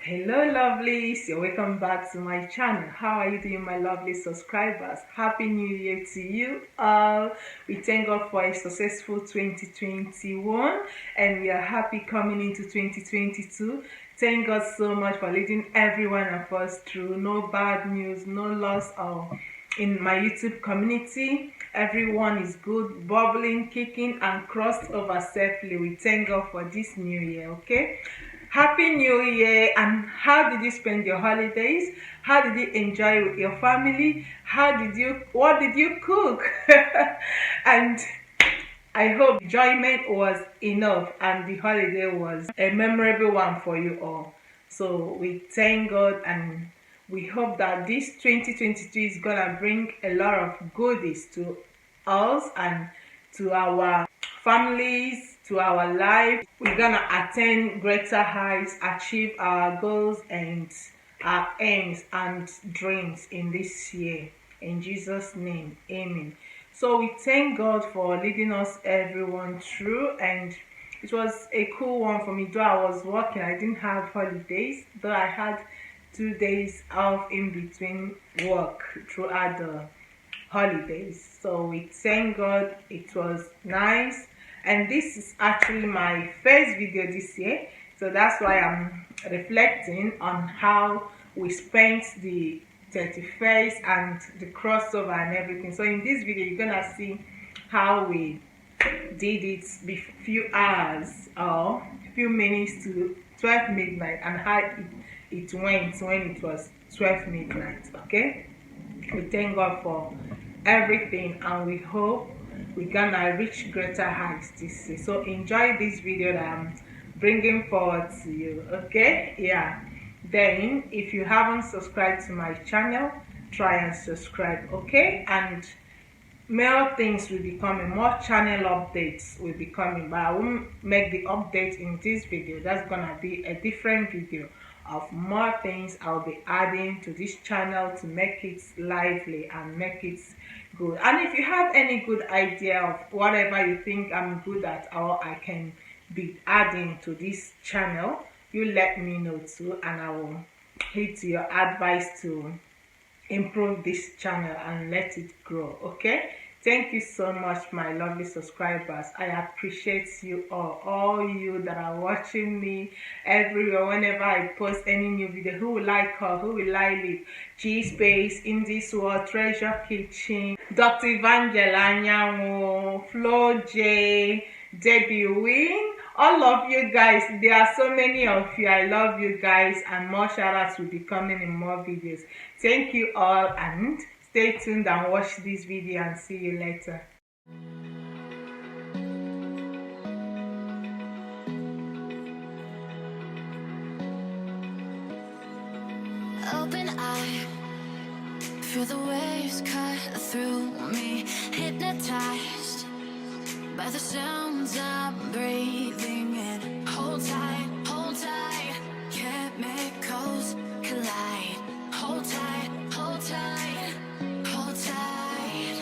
Hello lovelies, you're welcome back to my channel. How are you doing, my lovely subscribers? Happy New Year to you all. We thank God for a successful 2021 and we are happy coming into 2022. Thank God so much for leading every one of us through. No bad news, no loss in my YouTube community. Everyone is good, bubbling, kicking and crossed over safely. We thank God for this new year, okay? Happy New Year. And how did you spend your holidays? How did you enjoy with your family? What did you cook? And I hope enjoyment was enough and the holiday was a memorable one for you all. So we thank God and we hope that this 2022 is gonna bring a lot of goodies to us and to our families, to our life. We're gonna attain greater heights, achieve our goals and our aims and dreams in this year. In Jesus' name, amen. So we thank God for leading us everyone through, and it was a cool one for me. Though I was working, I didn't have holidays, though I had 2 days off in between work throughout the holidays. So we thank God, it was nice. And this is actually my first video this year, so that's why I'm reflecting on how we spent the 31st and the crossover and everything. So in this video you're gonna see how we did it few hours or few minutes to 12 midnight and how it went when it was 12 midnight. Okay, we thank God for everything and we hope we're gonna reach greater heights this year. So enjoy this video that I'm bringing forward to you. Okay, yeah. Then if you haven't subscribed to my channel, try and subscribe. Okay, and more things will be coming, more channel updates will be coming, but I won't make the update in this video. That's gonna be a different video of more things I'll be adding to this channel to make it lively and make it good. And if you have any good idea of whatever you think I'm good at or I can be adding to this channel, you let me know too, and I will heed to your advice to improve this channel and let it grow. Okay, thank you so much, my lovely subscribers. I appreciate you all you that are watching me everywhere. Whenever I post any new video, who will I call, who will I leave? G Space, In This World, Treasure Kitchen, Dr. Evangel, Flo J, Debbie Win, all of you guys. There are so many of you. I love you guys, and more shout outs will be coming in more videos. Thank you all and stay tuned and watch this video and see you later. Open eye, feel the waves cut through me, hypnotized by the sounds I'm breathing in. Hold tight, chemicals collide. Hold tight, hold tight, hold tight.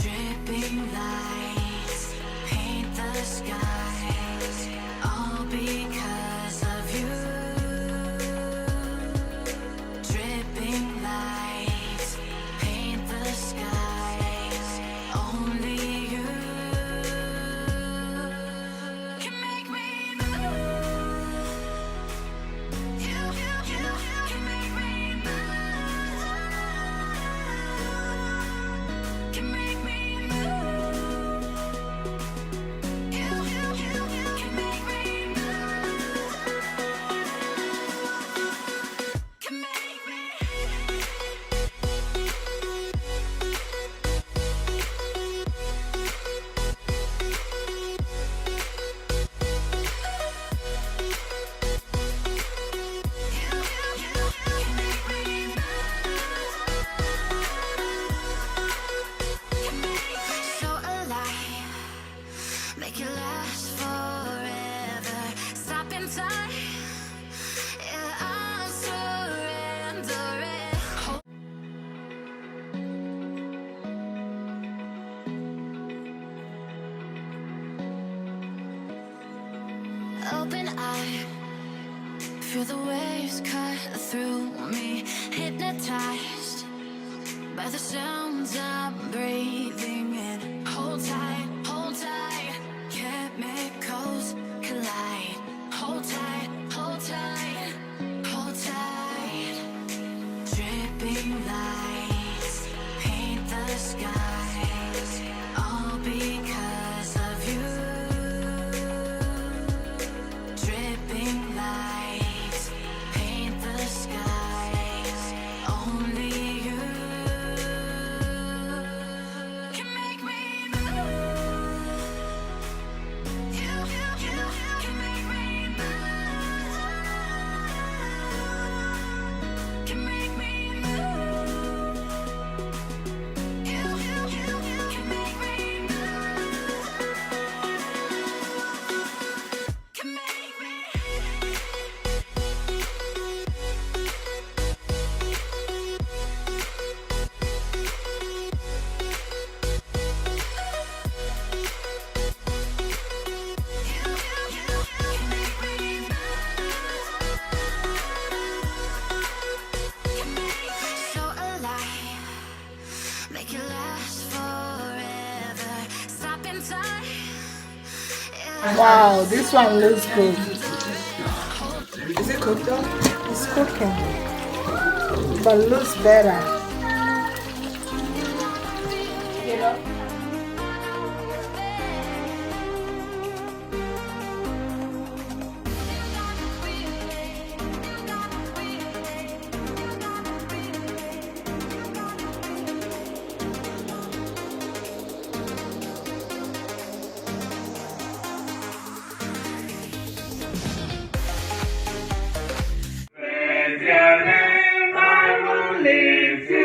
Dripping lights paint the skies, all because of you. Dripping lights paint the skies, only you can make me move. Feel the waves cut through me, hypnotized by the sounds I'm breathing in. Hold tight, chemicals collide. Hold tight, hold tight, hold tight. Dripping lights paint the skies, all because of you. Dripping lights paint the skies, only you can make me move. You can make me move. Can make me move. You can make me move. Can make me. So alive, make it last forever. Stop in time. Wow, this one looks good. Is it cooked though? It's cooking, but looks better. You know? Praise your name, I will lift you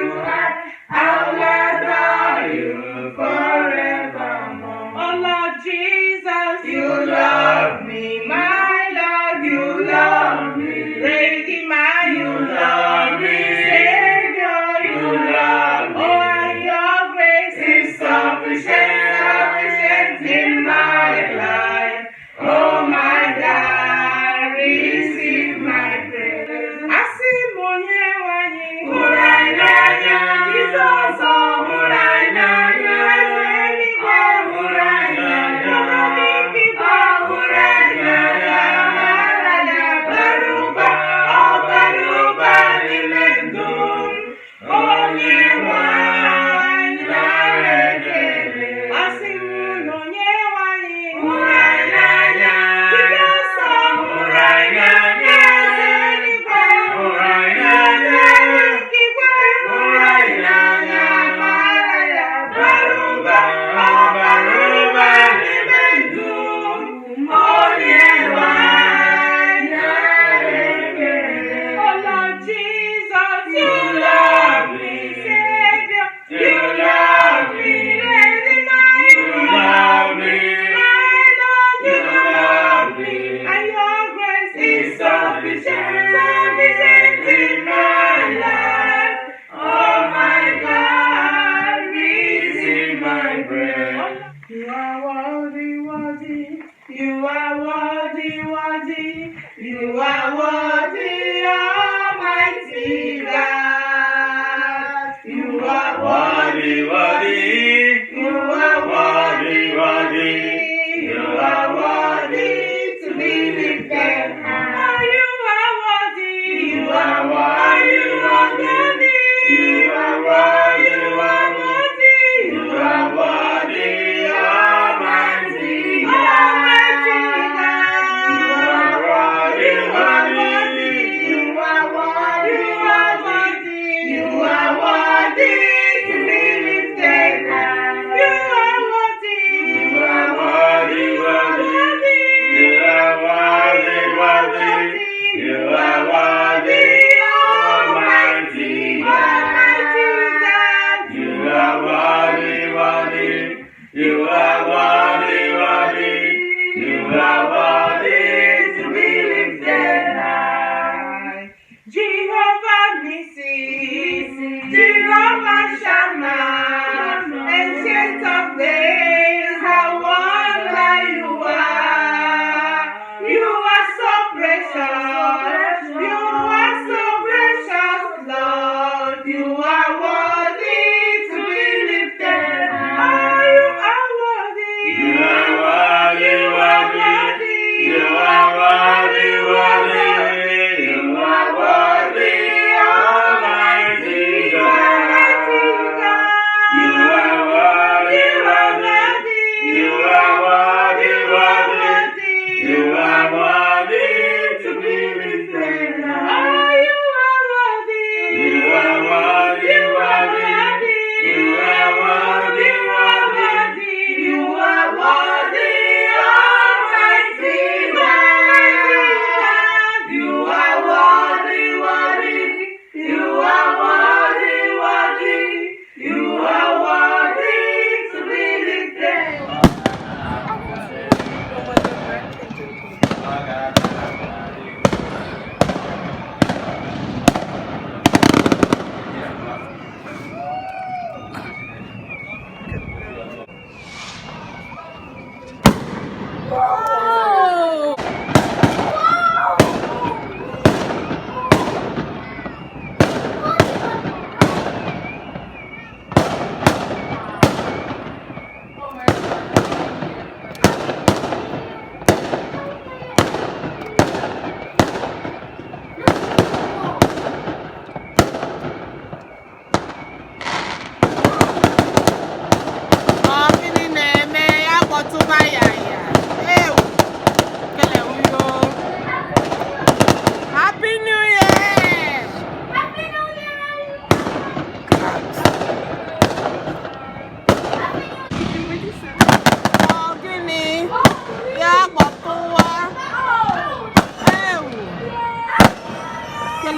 Happy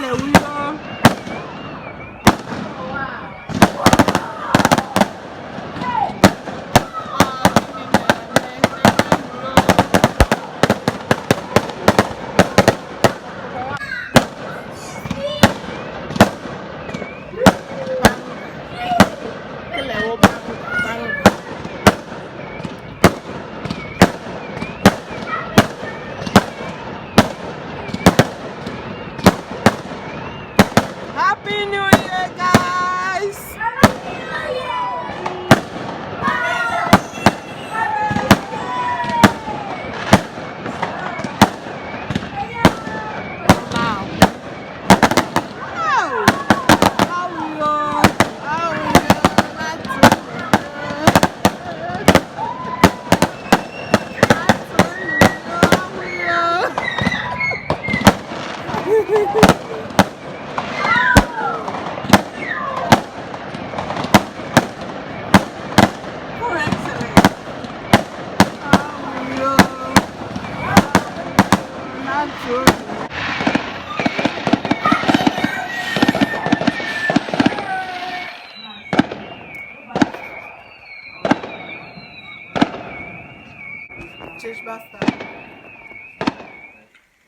New Year, guys!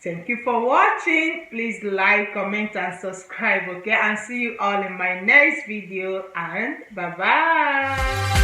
Thank you for watching. Please like, comment and subscribe, okay? And see you all in my next video, and bye bye.